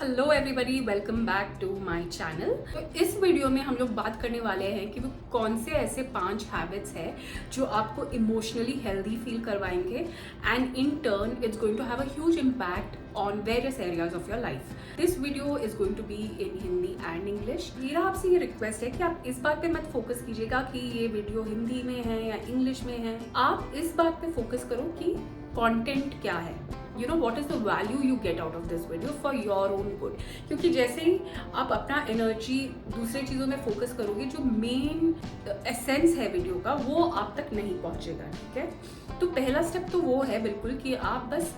Hello everybody, welcome back to my channel. तो इस video में हम लोग बात करने वाले हैं कि वो कौन से ऐसे 5 हैबिट्स हैं जो आपको इमोशनली हेल्दी फील करवाएंगे and in turn it's going to have a huge impact on various areas of your life. This video is going to be in Hindi and English. मेरा आपसे ये रिक्वेस्ट है कि आप इस बात पे मत फोकस कीजिएगा कि ये वीडियो हिंदी में है या इंग्लिश में है। आप इस बात पे फोकस करो कि कंटेंट क्या है, you know what is the value you get out of this video for your own good. क्योंकि जैसे ही आप अपना एनर्जी दूसरे चीज़ों में फोकस करोगे, जो मेन एसेंस है वीडियो का वो आप तक नहीं पहुंचेगा। ठीक है, तो पहला स्टेप तो वो है बिल्कुल कि आप बस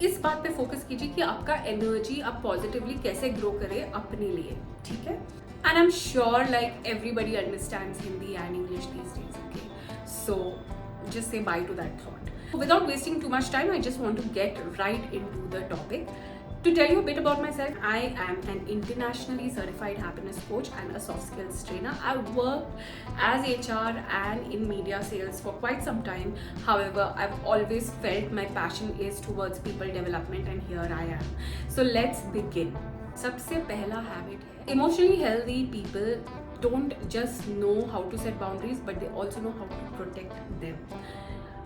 इस बात पे फोकस कीजिए कि आपका एनर्जी आप पॉजिटिवली कैसे ग्रो करे अपने लिए। ठीक है, and I am sure like everybody understands Hindi and English these days. Okay, so just say bye to that thought. Without wasting too much time, I just want to get right into the topic. To tell you a bit about myself, I am an internationally certified happiness coach and a soft skills trainer. I worked as HR and in media sales for quite some time. However, I've always felt my passion is towards people development, and here I am. So let's begin. सबसे पहला habit है, emotionally healthy people don't just know how to set boundaries but they also know how to protect them.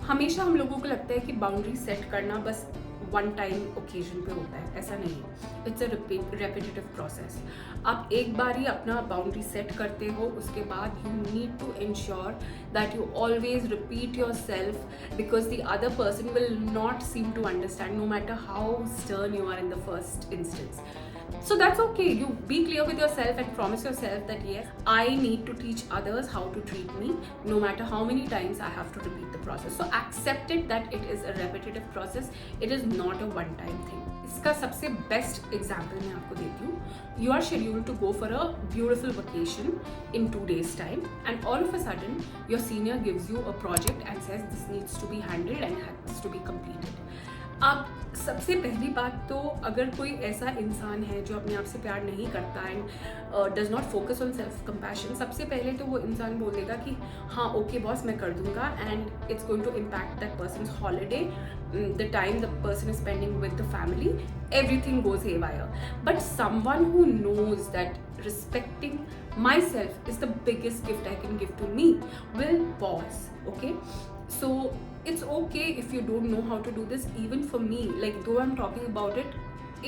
हमेशा हम लोगों को लगता है कि बाउंड्री सेट करना बस वन टाइम ओकेजन पे होता है, ऐसा नहीं है। It's a repetitive process. आप एक बार ही अपना बाउंड्री सेट करते हो, उसके बाद you need to ensure that you always repeat yourself because the other person will not seem to understand no matter how stern you are in the first instance. So that's okay. You be clear with yourself and promise yourself that yes, I need to teach others how to treat me no matter how many times I have to repeat the process. So accept it that it is a repetitive process. It is not a one time thing. इसका सबसे best example मैं आपको देती हूँ. You are scheduled to go for a beautiful vacation in 2 days time and all of a sudden your senior gives you a project and says this needs to be handled and has to be completed. अब सबसे पहली बात तो अगर कोई ऐसा इंसान है जो अपने आप से प्यार नहीं करता and does not focus on self compassion, सबसे पहले तो वो इंसान बोल देगा कि हाँ ओके बॉस मैं कर दूंगा and it's going to impact that person's holiday, the time the person is spending with the family, everything goes haywire. But someone who knows that respecting myself is the biggest gift I can give to me will pause. Okay, so it's okay if you don't know how to do this. Even for me, like though I'm talking about it,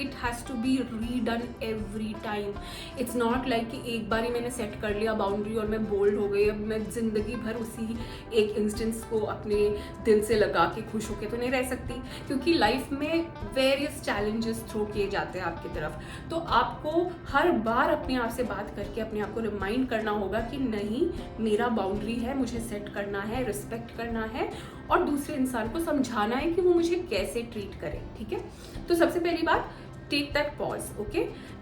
it has to be redone every time. It's not like कि एक बार ही मैंने set कर लिया boundary और मैं bold हो गई, अब मैं जिंदगी भर उसी एक इंस्टेंस को अपने दिल से लगा के खुश होके तो नहीं रह सकती, क्योंकि लाइफ में वेरियस चैलेंजेस थ्रो किए जाते हैं आपकी तरफ. तो आपको हर बार अपने आप से बात करके अपने आप को रिमाइंड करना होगा कि नहीं, मेरा बाउंड्री है, मुझे सेट करना है, रिस्पेक्ट करना है और दूसरे इंसान को समझाना है कि वो मुझे कैसे ट्रीट करे. ठीक है, तो सबसे पहली बात, take that pause, okay,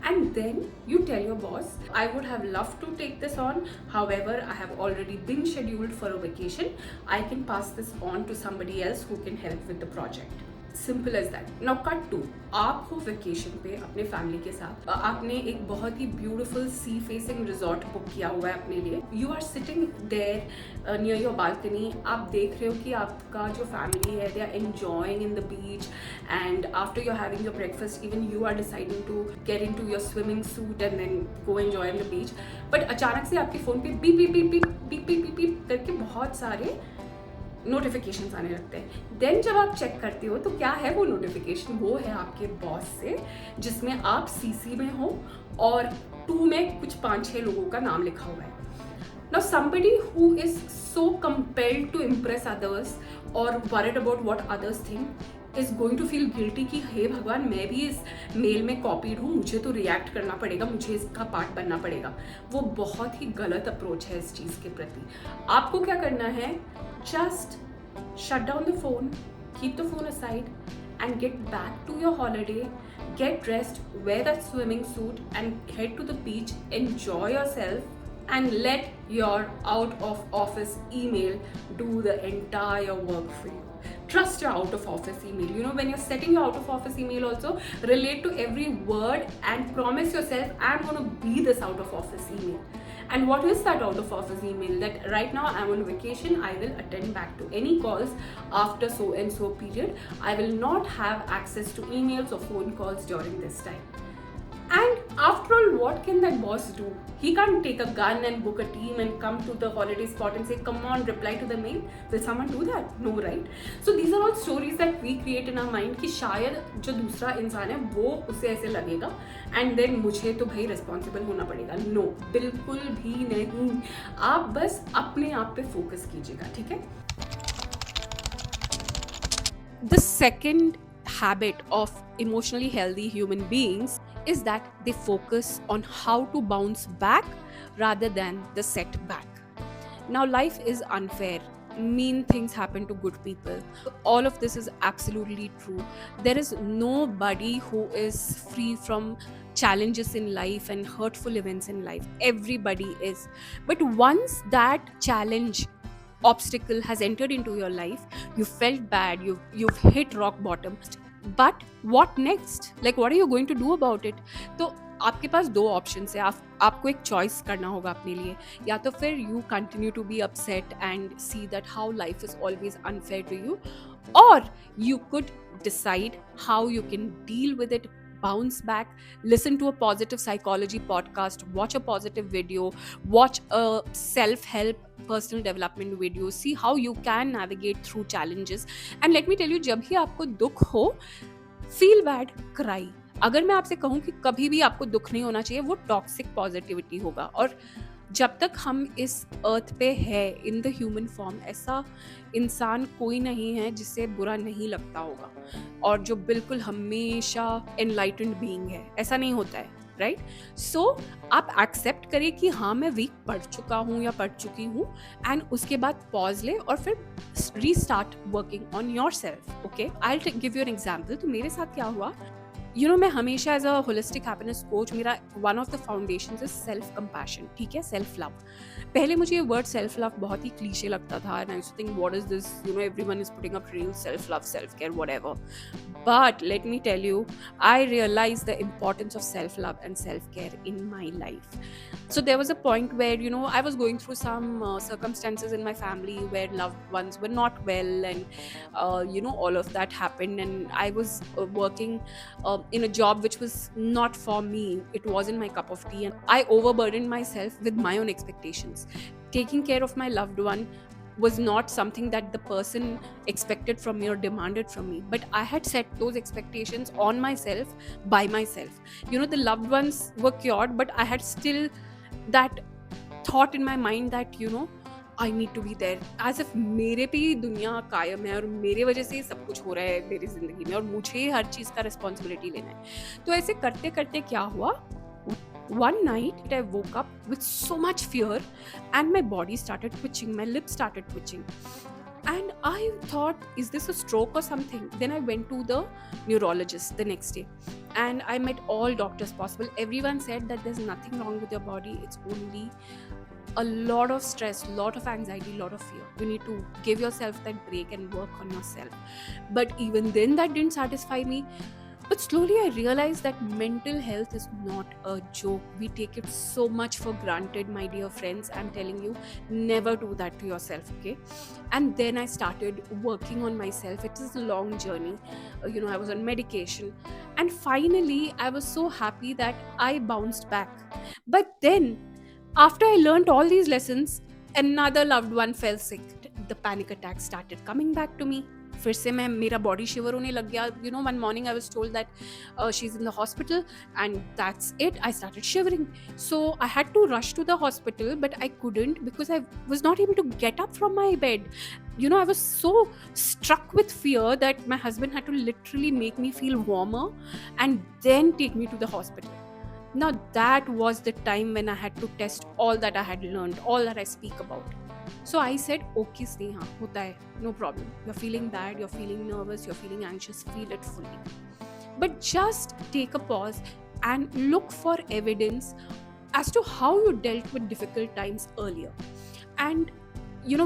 and then you tell your boss, I would have loved to take this on, however I have already been scheduled for a vacation. I can pass this on to somebody else who can help with the project. Simple as that. Now cut to, आप हो vacation पे अपने family के साथ, आपने एक बहुत ही beautiful sea facing resort book किया हुआ है अपने लिए. You are sitting there near your balcony. आप देख रहे हो कि आपका जो फैमिली है they are enjoying in the beach and after you are having your breakfast even you are deciding to get in to your swimming suit and then go enjoy in the beach. But अचानक से आपके phone पे beep beep beep beep beep beep beep beep करके बहुत सारे notifications आने लगते हैं. देन जब आप चेक करते हो तो क्या है वो नोटिफिकेशन, वो है आपके बॉस से जिसमें आप सीसी में हो और 2 में कुछ 5-6 लोगों का नाम लिखा हुआ है. Now somebody who is so compelled to impress others और worried about what others think is going to feel guilty कि हे भगवान, मैं भी इस मेल में कॉपीड हूँ, मुझे तो रिएक्ट करना पड़ेगा, मुझे इसका पार्ट बनना पड़ेगा. वो बहुत ही गलत अप्रोच है इस चीज़ के प्रति. आपको क्या करना है, just shut down the phone, keep the phone aside and get back to your holiday, get dressed, wear that swimming suit and head to the beach, enjoy yourself and let your out of office email do the entire work for you. Trust your out of office email. You know, when you're setting your out of office email also, relate to every word and promise yourself, I'm going to be this out of office email. And what is that out of office email? That right now I'm on vacation, I will attend back to any calls after so and so period. I will not have access to emails or phone calls during this time. And after all, what can that boss do? He can't take a gun and book a team and come to the holiday spot and say, come on, reply to the mail. Will someone do that? No, right? So these are all stories that we create in our mind कि शायद जो दूसरा इंसान है वो उसे ऐसे लगेगा and then मुझे तो भाई responsible होना पड़ेगा. No, बिल्कुल भी नहीं. आप बस अपने आप पे focus कीजिएगा, ठीक है? The second habit of emotionally healthy human beings is that they focus on how to bounce back rather than the setback. Now, life is unfair. Mean things happen to good people. All of this is absolutely true. There is nobody who is free from challenges in life and hurtful events in life. Everybody is. But once that challenge obstacle has entered into your life, you felt bad, you've hit rock bottom, but what next? Like, what are you going to do about it? तो आपके पास दो options है. आपको एक choice करना होगा अपने लिए. या तो फिर you continue to be upset and see that how life is always unfair to you, और you could decide how you can deal with it, bounce back, listen to a positive psychology podcast, watch a positive video, watch a self-help personal development video, see how you can navigate through challenges. And let me tell you, जब भी आपको दुख हो, feel bad, cry. अगर मैं आपसे कहूँ कि कभी भी आपको दुख नहीं होना चाहिए, वो टॉक्सिक पॉजिटिविटी होगा. और जब तक हम इस अर्थ पे है इन द ह्यूमन फॉर्म, ऐसा इंसान कोई नहीं है जिसे बुरा नहीं लगता होगा और जो बिल्कुल हमेशा एनलाइटेंड बीइंग है. ऐसा नहीं होता है, राइट? सो आप एक्सेप्ट करें कि हाँ, मैं वीक पढ़ चुका हूँ या पढ़ चुकी हूँ, एंड उसके बाद पॉज ले और फिर restart working on yourself. Okay, I will give you an example. तो मेरे साथ क्या हुआ, मैं हमेशा as a holistic happiness coach, मेरा one of the foundations is self compassion, ठीक है, सेल्फ लव. पहले मुझे ये वर्ड सेल्फ लव बहुत ही क्लीशे लगता था, and I used to think what is this, everyone is putting up reel self love, self care, whatever. But let me tell you, I realized the importance of self-love and self-care in my life. So there was a point where, I was going through some circumstances in my family where loved ones were not well, and, all of that happened. And I was working in a job which was not for me. It wasn't my cup of tea. And I overburdened myself with my own expectations. Taking care of my loved one was not something that the person expected from me or demanded from me, but I had set those expectations on myself by myself. The loved ones were cured, but I had still that thought in my mind that I need to be there, as if मेरे पे ही दुनिया कायम है और मेरे वजह से सब कुछ हो रहा है मेरी जिंदगी में और मुझे हर चीज़ का रिस्पॉन्सिबिलिटी लेना है. तो ऐसे करते करते क्या हुआ, one night I woke up with so much fear and my body started twitching, my lips started twitching, and I thought, is this a stroke or something? Then I went to the neurologist the next day and I met all doctors possible. Everyone said that there's nothing wrong with your body, it's only a lot of stress, lot of anxiety, lot of fear. You need to give yourself that break and work on yourself. But even then that didn't satisfy me. But slowly I realized that mental health is not a joke. We take it so much for granted, my dear friends. I'm telling you, never do that to yourself, okay? And then I started working on myself. It is a long journey. I was on medication. And finally, I was so happy that I bounced back. But then, after I learned all these lessons, another loved one fell sick. The panic attack started coming back to me. फिर से मेरा body शिवर होने लग गया. One morning I was told that she is in the hospital and that's it. I started shivering. So I had to rush to the hospital, but I couldn't because I was not able to get up from my bed. I was so struck with fear that my husband had to literally make me feel warmer and then take me to the hospital. Now that was the time when I had to test all that I had learned, all that I speak about. So I said, okay Sneha, hota hai, no problem. You're feeling bad, you're feeling nervous, you're feeling anxious, feel it fully. But just take a pause and look for evidence as to how you dealt with difficult times earlier. And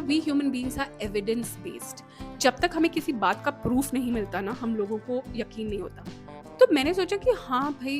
we human beings are evidence based. जब तक हमें किसी बात का proof नहीं मिलता ना, हम लोगों को यकीन नहीं होता. तो मैंने सोचा कि हाँ भाई,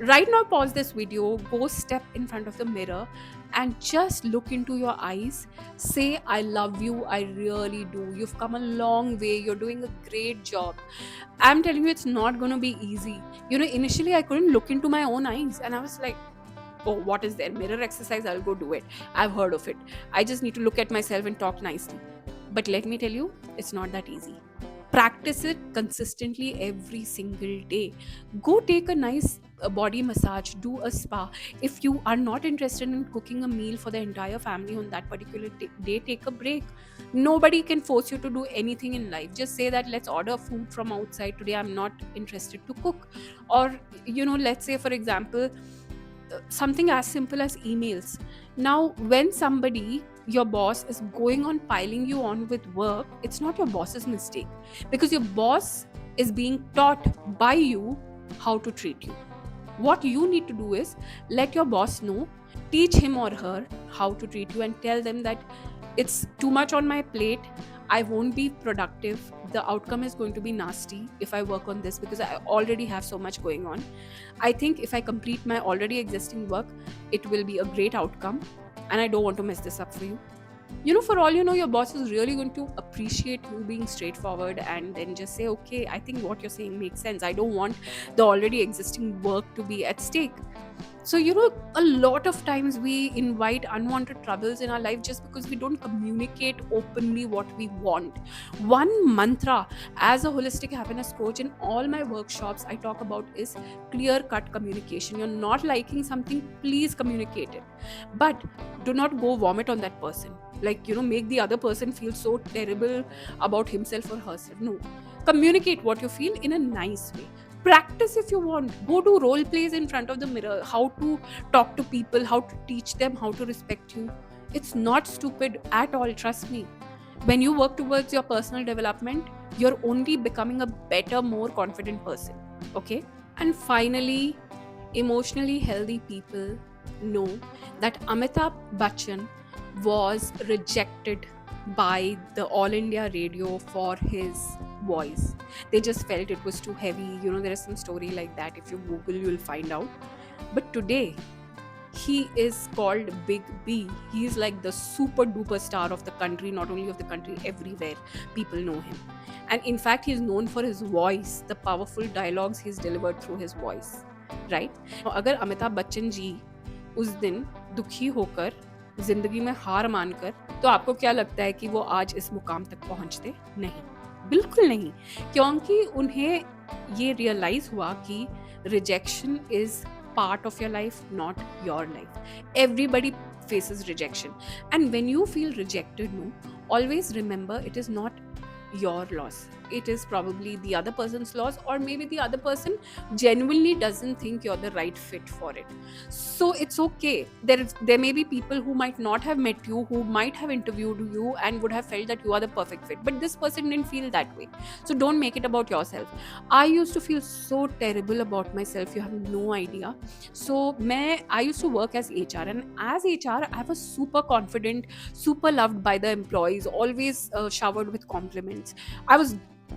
Right now, pause this video, go step in front of the mirror and just look into your eyes. Say, I love you, I really do. You've come a long way, you're doing a great job. I'm telling you, it's not going to be easy. Initially, I couldn't look into my own eyes and I was like, oh, what is there? Mirror exercise, I'll go do it. I've heard of it. I just need to look at myself and talk nicely. But let me tell you, it's not that easy. Practice it consistently every single day. Go take a nice body massage, do a spa. If you are not interested in cooking a meal for the entire family on that particular day, take a break. Nobody can force you to do anything in life. Just say that let's order food from outside today, I'm not interested to cook. Or let's say, for example, something as simple as emails. Now, when somebody, your boss, is going on piling you on with work, it's not your boss's mistake, because your boss is being taught by you how to treat you. What you need to do is let your boss know, teach him or her how to treat you, and tell them that it's too much on my plate. I won't be productive. The outcome is going to be nasty if I work on this because I already have so much going on. I think if I complete my already existing work, it will be a great outcome, and I don't want to mess this up for you. For all you know, your boss is really going to appreciate you being straightforward and then just say, okay, I think what you're saying makes sense. I don't want the already existing work to be at stake. So, a lot of times we invite unwanted troubles in our life just because we don't communicate openly what we want. One mantra as a holistic happiness coach in all my workshops I talk about is clear cut communication. You're not liking something, please communicate it. But do not go vomit on that person. Like, make the other person feel so terrible about himself or herself. No. Communicate what you feel in a nice way. Practice if you want. Go do role plays in front of the mirror, how to talk to people, how to teach them how to respect you. It's not stupid at all, trust me. When you work towards your personal development, you're only becoming a better, more confident person. Okay? And finally, emotionally healthy people know that Amitabh Bachchan was rejected by the All India Radio for his voice. They just felt it was too heavy. There is some story like that. If you Google, you'll find out. But today, he is called Big B. He is like the super duper star of the country, not only of the country, everywhere. People know him. And in fact, he's known for his voice, the powerful dialogues he's delivered through his voice. Right? Now, अगर अमिताभ बच्चन जी उस दिन दुखी होकर, जिंदगी में हार मानकर, तो आपको क्या लगता है कि वो आज इस मुकाम तक पहुंचते? नहीं, बिल्कुल नहीं, क्योंकि उन्हें ये रियलाइज हुआ कि rejection is part of your life, not your life. Everybody faces rejection, and when you feel rejected, no, always remember it is not your loss. It is probably the other person's loss, or maybe the other person genuinely doesn't think you're the right fit for it. So it's okay. There may be people who might not have met you, who might have interviewed you and would have felt that you are the perfect fit, but this person didn't feel that way. So don't make it about yourself. I used to feel so terrible about myself, you have no idea. So I used to work as HR, and as HR I was super confident, super loved by the employees, always showered with compliments.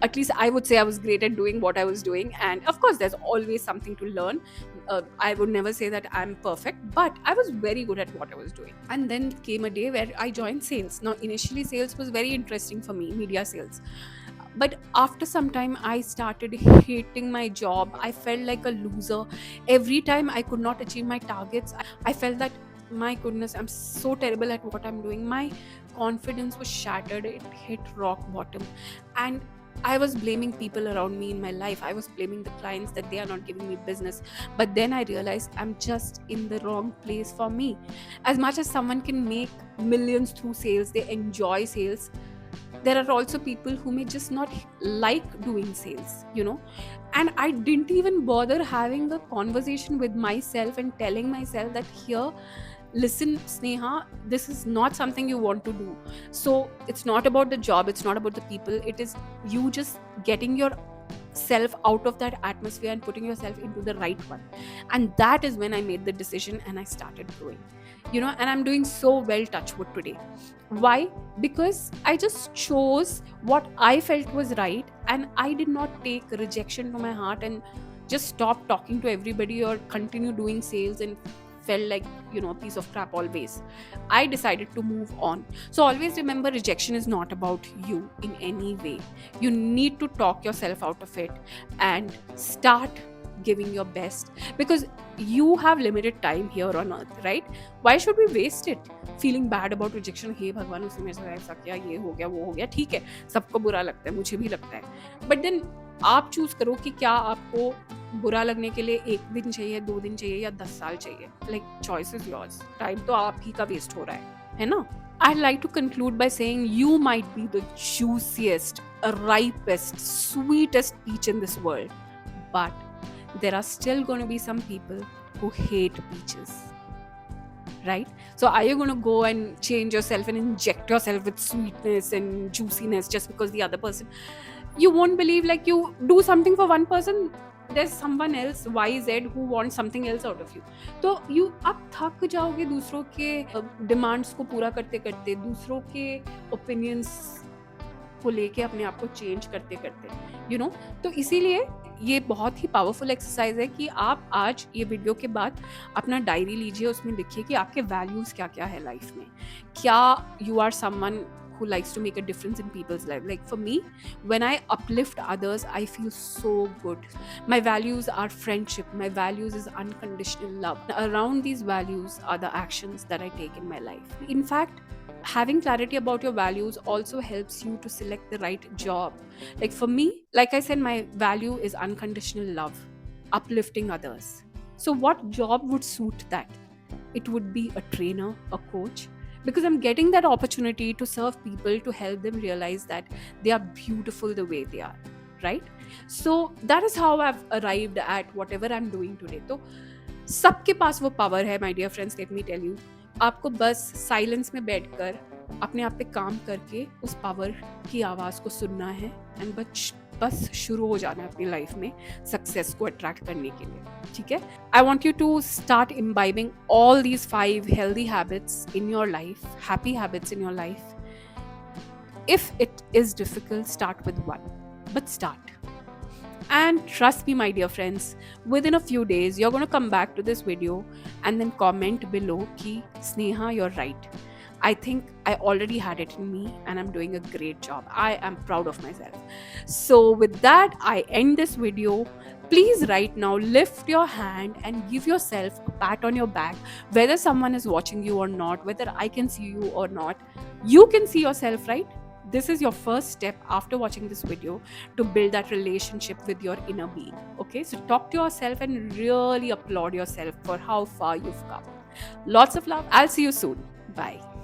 At least I would say I was great at doing what I was doing, and of course there's always something to learn. I would never say that I'm perfect, but I was very good at what I was doing. And then came a day where I joined sales. Now initially sales was very interesting for me, media sales, but after some time I started hating my job. I felt like a loser. Every time I could not achieve my targets, I felt that, my goodness, I'm so terrible at what I'm doing. My confidence was shattered, it hit rock bottom, and I was blaming people around me in my life. I was blaming the clients that they are not giving me business. But then I realized I'm just in the wrong place for me. As much as someone can make millions through sales, they enjoy sales, there are also people who may just not like doing sales, And I didn't even bother having a conversation with myself and telling myself that, here, listen, Sneha, this is not something you want to do. So it's not about the job, it's not about the people, it is you just getting yourself out of that atmosphere and putting yourself into the right one. And that is when I made the decision and I started growing. And I'm doing so well, touch wood, today. Why? Because I just chose what I felt was right, and I did not take rejection to my heart and just stop talking to everybody or continue doing sales and felt like, a piece of crap always. I decided to move on. So always remember, rejection is not about you in any way. You need to talk yourself out of it and start giving your best, because you have limited time here on earth, right? Why should we waste it feeling bad about rejection? हे भगवान, उसने मेरे साथ ऐसा किया, ये हो गया, वो हो गया. ठीक है, सबको बुरा लगता है, मुझे भी लगता है, बट देन आप चूज करो कि क्या आपको बुरा लगने के लिए 1 दिन चाहिए, 2 दिन चाहिए या 10 साल चाहिए. Like choice is yours. Time तो आप ही का वेस्ट हो रहा है ना? I'd like to conclude by saying you might be the juiciest, ripest, sweetest peach in this world, but there are still going to be some people who hate peaches, right? So are you going to go and change yourself and inject yourself with sweetness and juiciness just because the other person, you won't believe, like you do something for one person, there's someone else YZ who wants something else out of you. तो आप थक जाओगे दूसरों के demands को पूरा करते करते, दूसरों के ओपिनियंस को लेके अपने आप को चेंज करते करते, तो इसीलिए ये बहुत ही पावरफुल एक्सरसाइज है कि आप आज ये वीडियो के बाद अपना डायरी लीजिए, उसमें लिखिए कि आपके वैल्यूज क्या क्या है लाइफ में. क्या you are someone who likes to make a difference in people's life? Like for me, when I uplift others, I feel so good. My values are friendship. My values is unconditional love. Around these values are the actions that I take in my life. In fact, having clarity about your values also helps you to select the right job. Like for me, like I said, my value is unconditional love, uplifting others. So what job would suit that? It would be a trainer, a coach, because I'm getting that opportunity to serve people, to help them realize that they are beautiful the way they are, right? So that is how I've arrived at whatever I'm doing today. तो सबके पास वो power है, my dear friends, let me tell you. आपको बस silence में बैठकर अपने आप पे काम करके उस पावर की आवाज़ को सुनना है एंड बस शुरू हो जाना है अपनी लाइफ में सक्सेस को अट्रैक्ट करने के लिए. ठीक है? I want you to start imbibing all these 5 healthy habits in your life, happy habits in your life. If it is difficult, start with one, but start. And trust me, my dear friends, within a few days, you're going to come back to this video and then comment below ki Sneha, you're right. I think I already had it in me and I'm doing a great job. I am proud of myself. So with that, I end this video. Please right now lift your hand and give yourself a pat on your back, whether someone is watching you or not, whether I can see you or not. You can see yourself, right? This is your first step after watching this video to build that relationship with your inner being. Okay, so talk to yourself and really applaud yourself for how far you've come. Lots of love. I'll see you soon. Bye.